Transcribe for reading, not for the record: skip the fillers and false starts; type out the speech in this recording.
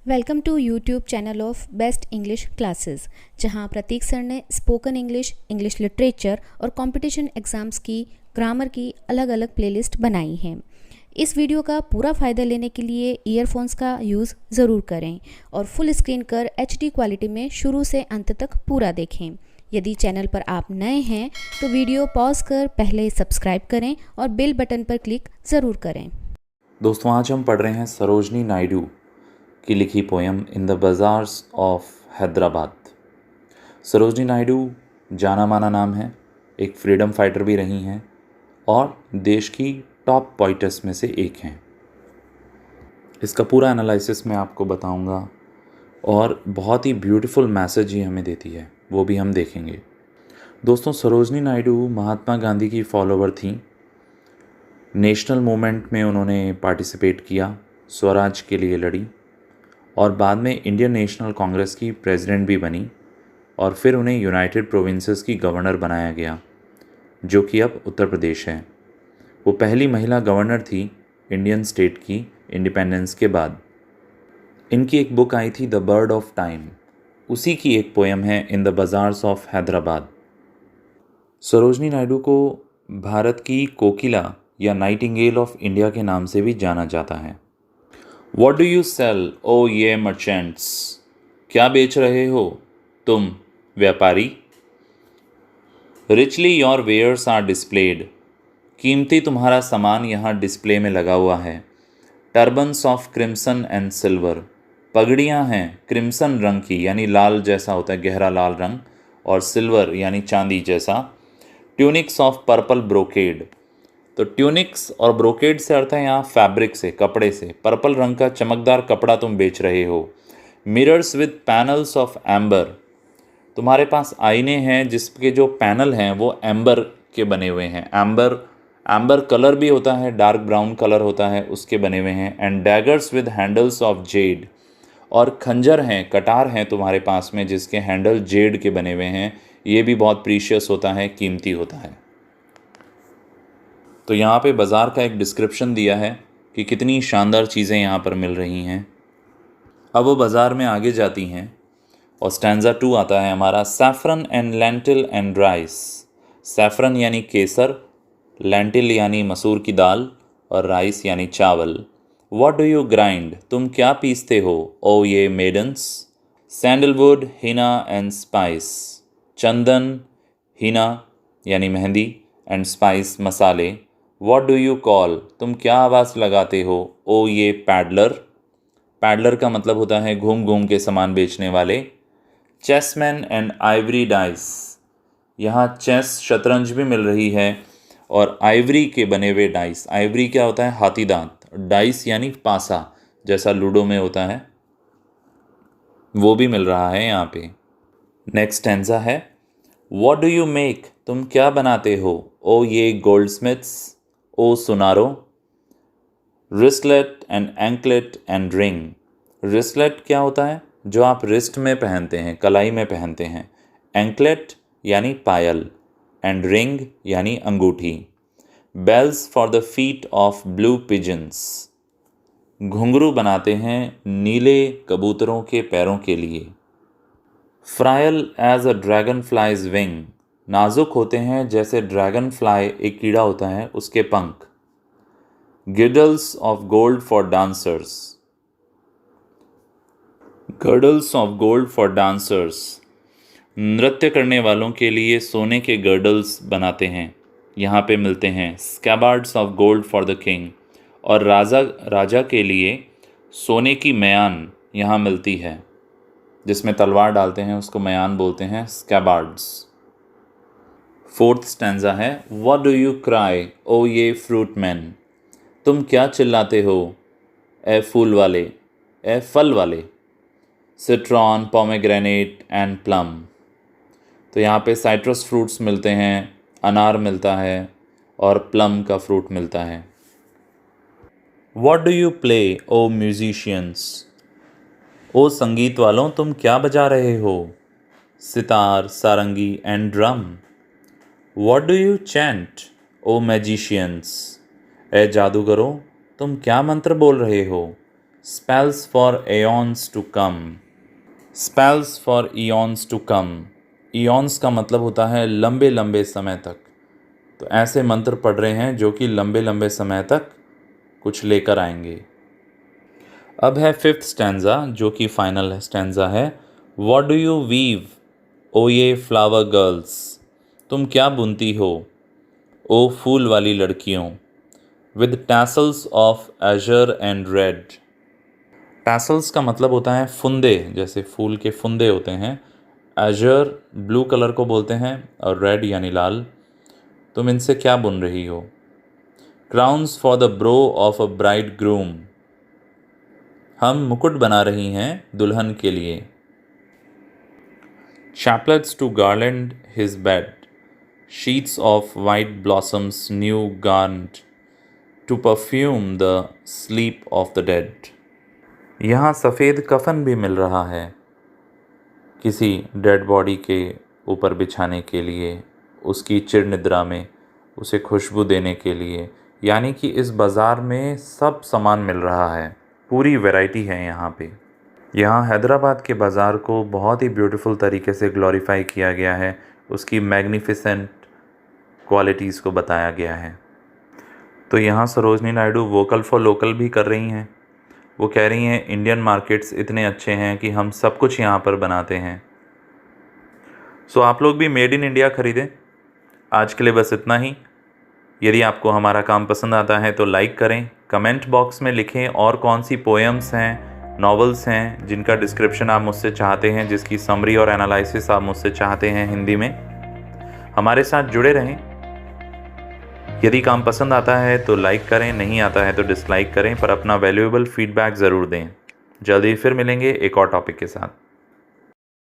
Welcome to YouTube channel of best English classes, जहां Prateek sir ने spoken English, English literature और competition exams की grammar की अलग अलग प्लेलिस्ट बनाई हैं। इस वीडियो का पूरा फ़ायदा लेने के लिए ईयरफोन्स का यूज़ ज़रूर करें और फुल स्क्रीन कर HD क्वालिटी में शुरू से अंत तक पूरा देखें। यदि चैनल पर आप नए हैं तो वीडियो पॉज कर पहले सब्सक्राइब करें और बेल बटन पर क्लिक ज़रूर करें। दोस्तों, आज हम पढ़ रहे हैं सरोजनी नायडू की लिखी poem in the bazaars of Hyderabad. Sarojini Naidu जाना माना नाम है, एक फ्रीडम फाइटर भी रही हैं और देश की टॉप पोइटस में से एक हैं। इसका पूरा एनालिसिस मैं आपको बताऊंगा और बहुत ही ब्यूटीफुल मैसेज ही हमें देती है, वो भी हम देखेंगे। दोस्तों, सरोजनी नायडू महात्मा गांधी की फॉलोवर थी। नेशनल मूवमेंट में उन्होंने पार्टिसिपेट किया, स्वराज के लिए लड़ी और बाद में इंडियन नेशनल कांग्रेस की प्रेसिडेंट भी बनी और फिर उन्हें यूनाइटेड प्रोविंसेस की गवर्नर बनाया गया, जो कि अब उत्तर प्रदेश है। वो पहली महिला गवर्नर थी इंडियन स्टेट की इंडिपेंडेंस के बाद। इनकी एक बुक आई थी द बर्ड ऑफ टाइम, उसी की एक पोएम है in the bazaars of Hyderabad. Sarojini Naidu को भारत की कोकिला या नाइटिंगेल ऑफ इंडिया के नाम से भी जाना जाता है। What do you sell, ओ ये मर्चेंट्स? क्या बेच रहे हो तुम व्यापारी? Richly your wares are displayed, कीमती तुम्हारा सामान यहाँ डिस्प्ले में लगा हुआ है। Turbans of crimson and silver, पगड़ियाँ हैं क्रिम्सन रंग की, यानी लाल जैसा होता है, गहरा लाल रंग, और सिल्वर यानी चांदी जैसा। Tunics of purple brocade, तो ट्यूनिक्स और ब्रोकेड से अर्थ है यहाँ फैब्रिक से, कपड़े से। पर्पल रंग का चमकदार कपड़ा तुम बेच रहे हो। Mirrors with panels of amber, तुम्हारे पास आईने हैं जिसके जो पैनल हैं वो एम्बर के बने हुए हैं। एम्बर कलर भी होता है, डार्क ब्राउन कलर होता है, उसके बने हुए हैं। And daggers with handles of Z, और खंजर हैं, कटार हैं तुम्हारे पास में जिसके हैंडल जेड के बने हुए हैं। ये भी बहुत प्रीशियस होता है, कीमती होता है। तो यहाँ पे बाज़ार का एक डिस्क्रिप्शन दिया है कि कितनी शानदार चीज़ें यहाँ पर मिल रही हैं। अब वो बाज़ार में आगे जाती हैं और स्टैंजा 2 आता है हमारा। Saffron and lentil and rice, saffron यानी केसर, लेंटिल यानी मसूर की दाल, और राइस यानी चावल। व्हाट डू यू ग्राइंड, तुम क्या पीसते हो O ye maidens? Sandalwood, henna and spice, चंदन, हिना यानी मेहंदी, एंड स्पाइस मसाले। What do you call, तुम क्या आवाज़ लगाते हो ओ ये पैडलर? पैडलर का मतलब होता है घूम घूम के सामान बेचने वाले। चेसमैन एंड आइवरी डाइस, यहाँ चेस शतरंज भी मिल रही है और आइवरी के बने हुए डाइस। आइवरी क्या होता है? हाथी दांत। डाइस यानी पासा, जैसा लूडो में होता है, वो भी मिल रहा है यहाँ पे। नेक्स्ट स्टैंजा है What do you make, तुम क्या बनाते हो ओ ये गोल्डस्मिथ्स, ओ सुनारो। रिस्टलेट एंड एंकलेट एंड रिंग, रिस्टलेट क्या होता है? जो आप रिस्ट में पहनते हैं, कलाई में पहनते हैं। एंकलेट यानी पायल, एंड रिंग यानी अंगूठी। Bells for the feet of blue pigeons, घुंघरू बनाते हैं नीले कबूतरों के पैरों के लिए। Frail as a dragonfly's wing, नाजुक होते हैं जैसे ड्रैगन फ्लाई एक कीड़ा होता है उसके पंख। गिडल्स of gold for dancers, girdles of gold for dancers, नृत्य करने वालों के लिए सोने के गर्डल्स बनाते हैं, यहाँ पे मिलते हैं। Scabbards of gold for the king, और राजा के लिए सोने की मयान यहाँ मिलती है, जिसमें तलवार डालते हैं उसको मयान बोलते हैं, स्कैबार्ड्स। फोर्थ स्टैंजा है व्हाट डू यू क्राई ओ ये फ्रूट मैन, तुम क्या चिल्लाते हो ए फूल वाले, ए फल वाले। सिट्रॉन, पोमेग्रेनेट एंड प्लम, तो यहाँ पे साइट्रस फ्रूट्स मिलते हैं, अनार मिलता है और प्लम का फ्रूट मिलता है। What do you play o musicians, ओ संगीत वालों तुम क्या बजा रहे हो? Sitar, sarangi and drum. What do you chant, o magicians, ए जादूगरों तुम क्या मंत्र बोल रहे हो? spells for eons to come. spells for eons to come. eons का मतलब होता है लंबे लंबे समय तक। तो ऐसे मंत्र पढ़ रहे हैं जो कि लंबे लंबे समय तक कुछ लेकर आएंगे। अब है 5th स्टैंजा जो कि फाइनल स्टैंजा है। What do you weave, ओ ये फ्लावर गर्ल्स? तुम क्या बुनती हो, ओ फूल वाली लड़कियों? With tassels of azure and red. Tassels का मतलब होता है फुंदे, जैसे फूल के फुंदे होते हैं। एजर ब्लू कलर को बोलते हैं और रेड यानी लाल। तुम इनसे क्या बुन रही हो? Crowns for the brow of a bridegroom. हम मुकुट बना रही हैं दुल्हन के लिए। Chaplets to garland his bed, sheets of white blossoms new garnered, to perfume the sleep of the dead. यहाँ सफ़ेद कफन भी मिल रहा है किसी डेड बॉडी के ऊपर बिछाने के लिए, उसकी चिर निद्रा में उसे खुशबू देने के लिए। यानी कि इस बाज़ार में सब सामान मिल रहा है, पूरी वैरायटी है यहाँ पे। यहाँ हैदराबाद के बाज़ार को बहुत ही ब्यूटीफुल तरीके से ग्लोरीफाई किया गया है, उसकी मैग्निफिसेंट क्वालिटीज़ को बताया गया है। तो यहाँ Sarojini Naidu vocal for local भी कर रही हैं। वो कह रही हैं इंडियन मार्केट्स इतने अच्छे हैं कि हम सब कुछ यहाँ पर बनाते हैं। सो आप लोग भी मेड इन इंडिया ख़रीदें। आज के लिए बस इतना ही। यदि आपको हमारा काम पसंद आता है तो लाइक करें, कमेंट बॉक्स में लिखें और कौन सी पोएम्स हैं, नॉवेल्स हैं जिनका डिस्क्रिप्शन आप मुझसे चाहते हैं, जिसकी समरी और एनालिसिस आप मुझसे चाहते हैं हिंदी में। हमारे साथ जुड़े रहें। यदि काम पसंद आता है तो लाइक करें, नहीं आता है तो डिसलाइक करें, पर अपना वैल्यूएबल फीडबैक ज़रूर दें। जल्दी फिर मिलेंगे एक और टॉपिक के साथ।